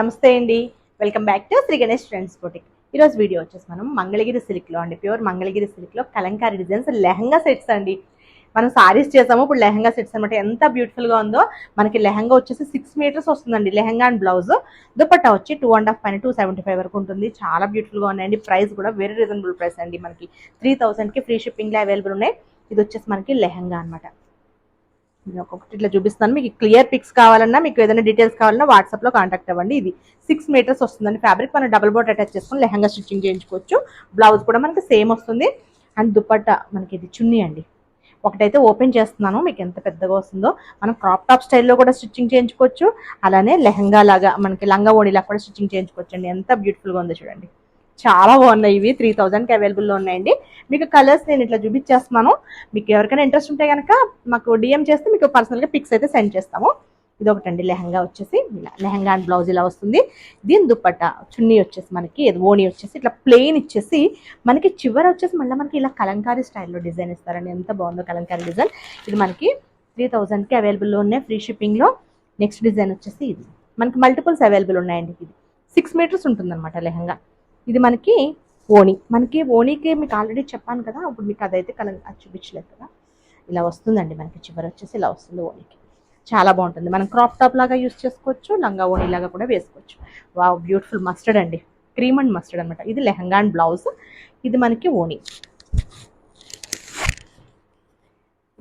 నమస్తే అండి, welcome back to Shri Ganesh friends boutique. ఈరోజు వీడియో వచ్చేసి మనం మంగళగిరి సిల్క్లో అండి, ప్యూర్ మంగళగిరి సిల్క్లో కలంకారీ డిజైన్స్ లెహంగా సెట్స్ అండి. మనం సారీస్ చేసాము, ఇప్పుడు లెహంగా సెట్స్ అనమాట. ఎంత బ్యూటిఫుల్గా ఉందో. మనకి లెహంగా వచ్చేసి 6 మీటర్స్ వస్తుందండి, లెహంగా అండ్ బ్లౌజ్. దుపట్టా వచ్చి 2.5 పైన 275 వరకు ఉంటుంది. చాలా బ్యూటిఫుల్గా ఉన్నాయండి. ప్రైస్ కూడా వెరీ రీజనబుల్ ప్రైస్ అండి. మనకి 3000కి ఫ్రీ షిప్పింగ్లో అవైలబుల్ ఉన్నాయి. ఇది వచ్చేసి మనకి లెహంగా అనమాట. ఒక్కొక్కటి ఇట్లా చూపిస్తాను. మీకు క్లియర్ పిక్స్ కావాలన్నా, మీకు ఏదైనా డీటెయిల్స్ కావాలన్నా వాట్సాప్లో కాంటాక్ట్ అవ్వండి. ఇది 6 మీటర్స్ వస్తుందండి. ఫ్యాబ్రిక్ మనం డబుల్ బోట్ అటాచ్ చేసుకుని లెహంగా స్టిచ్చింగ్ చేయించుకోవచ్చు. బ్లౌజ్ కూడా మనకి సేమ్ వస్తుంది. అండ్ దుపట్టా మనకి ఇది చున్నీ అండి. ఒకటైతే ఓపెన్ చేస్తున్నాను, మీకు ఎంత పెద్దగా వస్తుందో. మనం క్రాప్ టాప్ స్టైల్లో కూడా స్టిచ్చింగ్ చేయించుకోవచ్చు. అలానే లెహంగా లాగా మనకి లంగా ఓణిలా కూడా స్టిచ్చింగ్ చేయించుకోవచ్చు అండి. ఎంత బ్యూటిఫుల్గా ఉందో చూడండి. చాలా బాగున్నాయి. ఇవి 3000కి అవైలబుల్లో ఉన్నాయండి. మీకు కలర్స్ నేను ఇట్లా చూపించేస్తున్నాను. మీకు ఎవరికైనా ఇంట్రెస్ట్ ఉంటే కనుక మాకు డిఎం చేస్తే మీకు పర్సనల్గా పిక్స్ అయితే సెండ్ చేస్తాము. ఇది ఒకటండి లెహంగా వచ్చేసి ఇలా, లెహంగా అండ్ బ్లౌజ్ ఇలా వస్తుంది. దీని దుపట్టా చున్నీ వచ్చేసి మనకి ఓణి వచ్చేసి ఇట్లా ప్లెయిన్ ఇచ్చేసి మనకి చివర వచ్చేసి మళ్ళీ మనకి ఇలా కలంకారీ స్టైల్లో డిజైన్ ఇస్తారండి. ఎంత బాగుందో కలంకారీ డిజైన్. ఇది మనకి 3000కి అవైలబుల్లో ఉన్నాయి ఫ్రీ షిప్పింగ్లో. నెక్స్ట్ డిజైన్ వచ్చేసి ఇది మనకి మల్టిపుల్స్ అవైలబుల్ ఉన్నాయండి. ఇది 6 మీటర్స్ ఉంటుందన్నమాట లెహంగా. ఇది మనకి ఓణి. మనకి ఓణికి మీకు ఆల్రెడీ చెప్పాను కదా, ఇప్పుడు మీకు అదైతే చూపించలేదు కదా. ఇలా వస్తుందండి మనకి, చివరి వచ్చేసి ఇలా వస్తుంది ఓణికి. చాలా బాగుంటుంది. మనం క్రాప్ టాప్ లాగా యూస్ చేసుకోవచ్చు, లంగా ఓణి లాగా కూడా వేసుకోవచ్చు. వావ్, బ్యూటిఫుల్ మస్టర్డ్ అండి, క్రీమ్ అండ్ మస్టర్డ్ అనమాట. ఇది లెహంగా అండ్ బ్లౌజ్. ఇది మనకి ఓణి.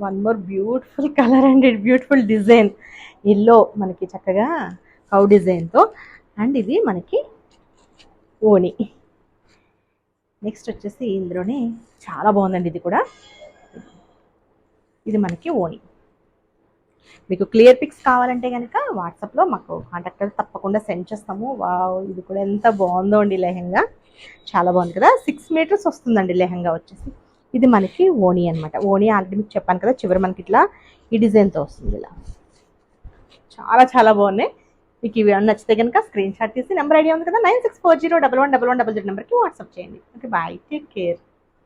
వన్ మోర్ బ్యూటిఫుల్ కలర్ అండి, బ్యూటిఫుల్ డిజైన్. ఎల్లో మనకి చక్కగా కౌ డిజైన్తో. అండ్ ఇది మనకి ఓణి. నెక్స్ట్ వచ్చేసి ఇందులోనే చాలా బాగుందండి. ఇది కూడా, ఇది మనకి ఓణి. మీకు క్లియర్ పిక్స్ కావాలంటే కనుక వాట్సాప్లో మాకు కాంటాక్ట్ అయితే తప్పకుండా సెండ్ చేస్తాము. వావ్, ఇది కూడా ఎంత బాగుందో అండి లెహంగా. చాలా బాగుంది కదా. 6 మీటర్స్ వస్తుందండి లెహంగా వచ్చేసి. ఇది మనకి ఓణి అనమాట. ఓణి ఆల్రెడీ మీకు చెప్పాను కదా, చివరి మనకి ఇట్లా ఈ డిజైన్తో వస్తుంది ఇలా. చాలా చాలా బాగున్నాయి. మీకు ఇవి నచ్చితే కనుక స్క్రీన్ షాట్ తీసి నెంబర్ ఐడియా ఉంది కదా, 9640111100 నెంబర్కి వాట్సాప్ చేయండి. Okay, bye, take care.